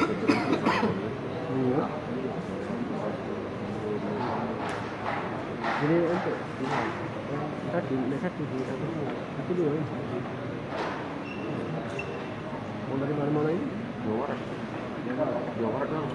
Iya. Jadi untuk tadi di aku dulu ya. Mau dari mana ini? Jawa Barat. Jawa Barat dong.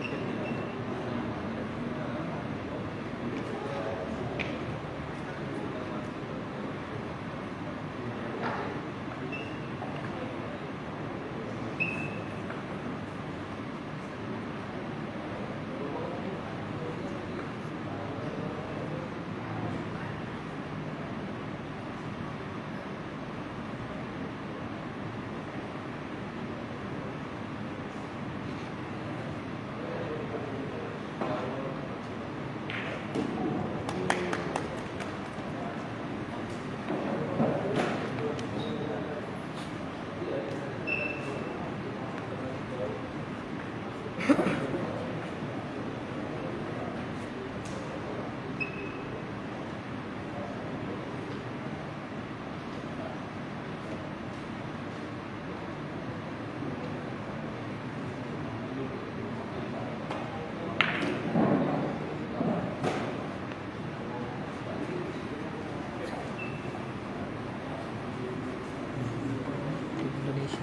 Indonesia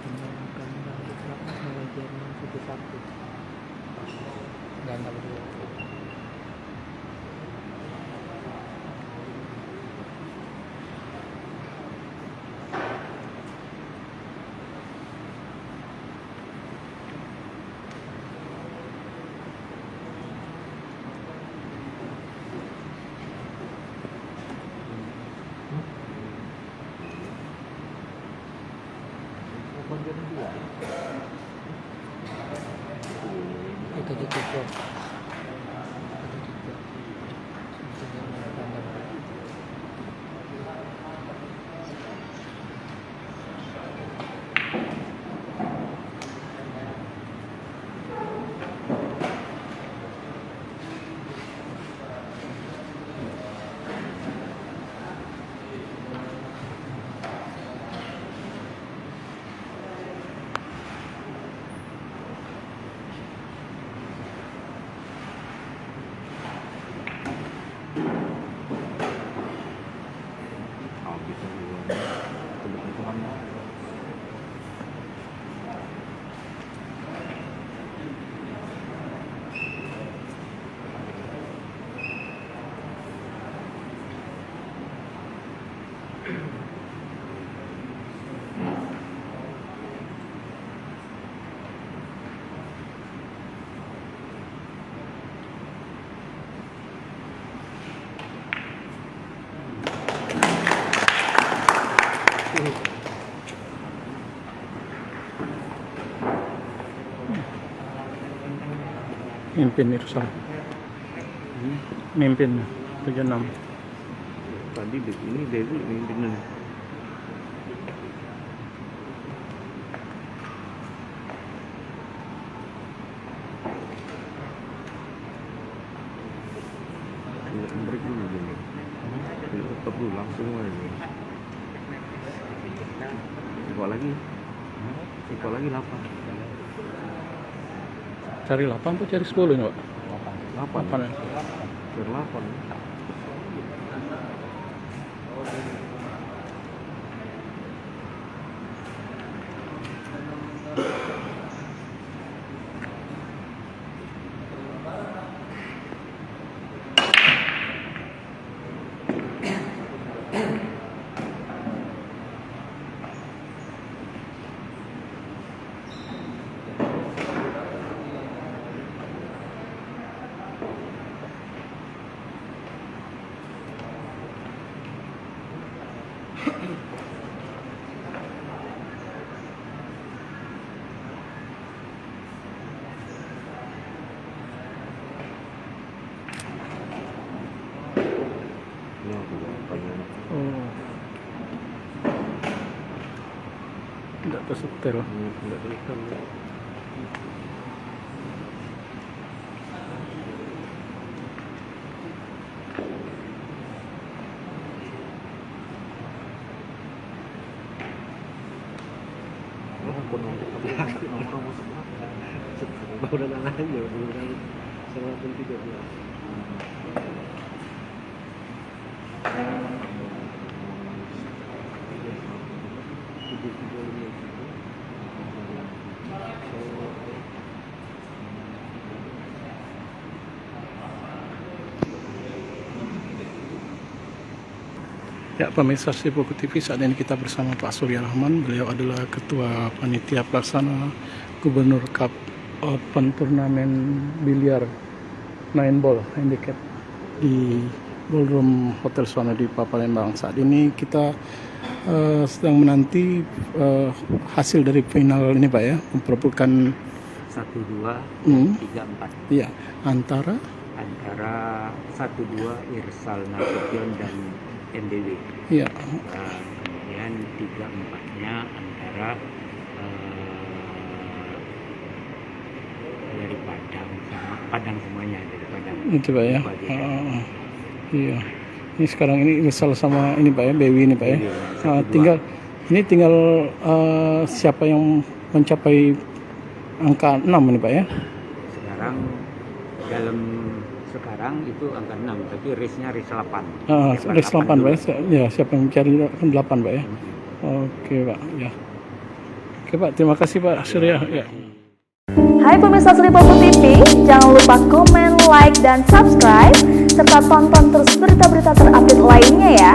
menangkan balik lapas oleh Jerman 1-1 ganda berdua. Itu ditutup. Mimpin Irsal. Mimpin 76. Tadi ini Dewi mimpin. Break dulu dulu. Tetap dulu langsung aja. Ikut lagi 8. Cari 8 tuh cari 10 ini, Pak. 8 ya. Cari 8. Oh. Tidak tersetel. Tidak tersetel. pun orang masuk udah nanya udah salah pun tidak ya. Ya, pemirsa Sipoku TV, saat ini kita bersama Pak Surya Rahman. Beliau adalah Ketua Panitia Pelaksana Gubernur Cup Open Turnamen Biliar 9 Ball Handicap di Ballroom Hotel Suwana di Palembang. Saat ini kita sedang menanti hasil dari final ini Pak ya, memperebutkan 1-2, 3-4. Iya, antara 1-2 Irsal Nasution dan MDW. iya, Kemudian 3-4-nya antara dari Padang semuanya dari Padang. itu Pak ya. Iya. Ini sekarang ini Irsal sama ini Pak ya, Bewi ini Pak ya. Tinggal siapa yang mencapai angka 6 ini Pak ya. Sekarang itu angka 6, tapi race-nya race 8. Race 8 Pak ya. Siapa yang mencari 8 Pak ya. Oke Pak ya. Oke Pak, terima kasih Pak Surya ya. Hai pemirsa Sipoku TV, jangan lupa komen, like, dan subscribe, serta tonton terus berita-berita terupdate lainnya ya.